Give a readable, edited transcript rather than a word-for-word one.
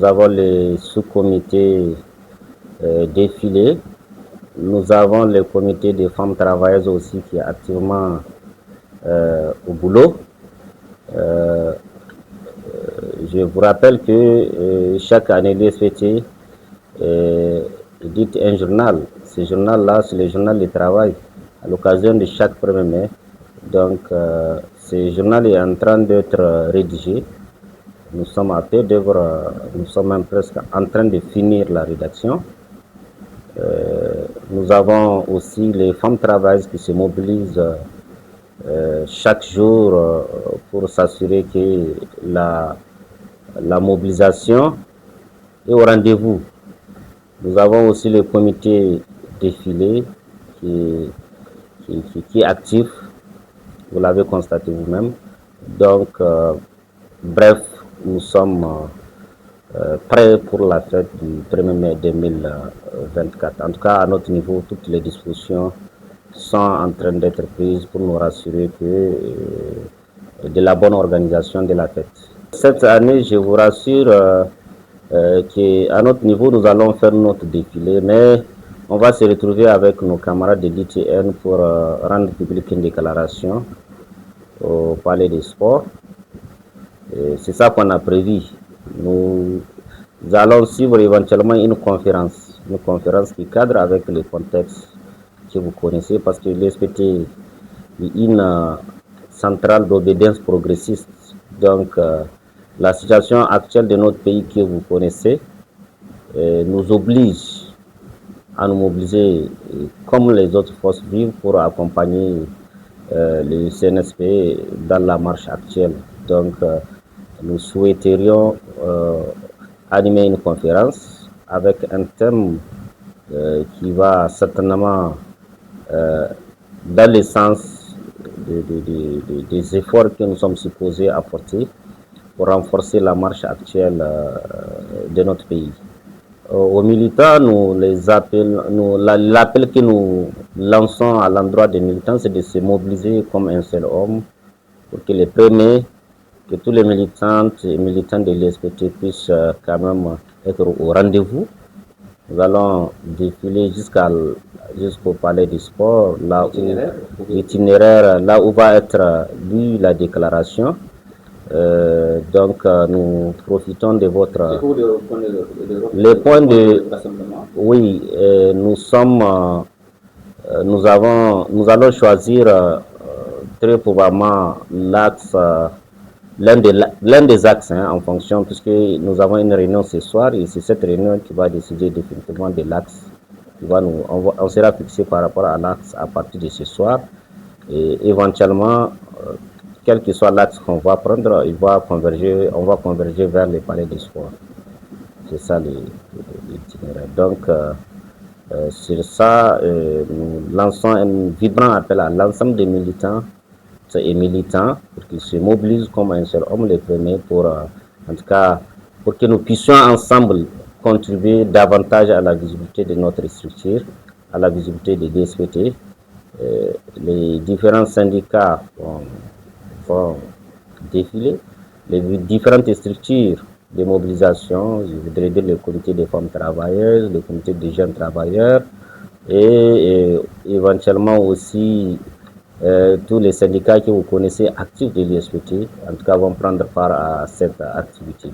nous avons les sous-comités défilés. Nous avons le comité des femmes travailleuses aussi qui est activement au boulot. Je vous rappelle que chaque année, l'USPT édite un journal. Ce journal-là, c'est le journal du travail à l'occasion de chaque 1er mai. Donc, ce journal est en train d'être rédigé. Nous sommes à peu d'œuvre, nous sommes même presque en train de finir la rédaction. Nous avons aussi les femmes travailleuses qui se mobilisent chaque jour pour s'assurer que la mobilisation est au rendez-vous. Nous avons aussi le comité défilé qui est actif, vous l'avez constaté vous-même. Donc, bref, nous sommes prêts pour la fête du 1er mai 2024. En tout cas, à notre niveau, toutes les dispositions sont en train d'être prises pour nous rassurer que de la bonne organisation de la fête. Cette année, je vous rassure qu'à notre niveau, nous allons faire notre défilé, mais on va se retrouver avec nos camarades de l'ITN pour rendre publique une déclaration au Palais des Sports. C'est ça qu'on a prévu. Nous allons suivre éventuellement une conférence qui cadre avec le contexte que vous connaissez, parce que l'USPT est une centrale d'obédience progressiste. Donc, la situation actuelle de notre pays que vous connaissez nous oblige à nous mobiliser comme les autres forces vives pour accompagner le CNSP dans la marche actuelle. Donc, nous souhaiterions animer une conférence avec un thème qui va certainement dans le sens des efforts que nous sommes supposés apporter pour renforcer la marche actuelle de notre pays. Aux militants, l'appel que nous lançons à l'endroit des militants, c'est de se mobiliser comme un seul homme pour que que tous les militantes et militants de l'USPT puissent quand même être au rendez-vous. Nous allons défiler jusqu'au Palais du Sport, l'itinéraire, là où va être lue la déclaration. Donc, nous profitons de votre... Les points de... Oui, nous allons choisir très probablement l'axe, l'un des axes en fonction, puisque nous avons une réunion ce soir et c'est cette réunion qui va décider définitivement de l'axe. On sera fixé par rapport à l'axe à partir de ce soir et éventuellement, quel que soit l'axe qu'on va prendre, on va converger vers les palais des sports. C'est ça l'itinéraire. Donc, sur ça, nous lançons un vibrant appel à l'ensemble des militants et militants pour qu'ils se mobilisent comme un seul homme, les premiers, en tout cas, pour que nous puissions ensemble contribuer davantage à la visibilité de notre structure, à la visibilité des DSPT. Les différents syndicats vont défiler, les différentes structures de mobilisation, je voudrais dire le comité des femmes travailleuses, le comité des jeunes travailleurs et éventuellement aussi tous les syndicats que vous connaissez actifs de l'USPT, en tout cas vont prendre part à cette activité.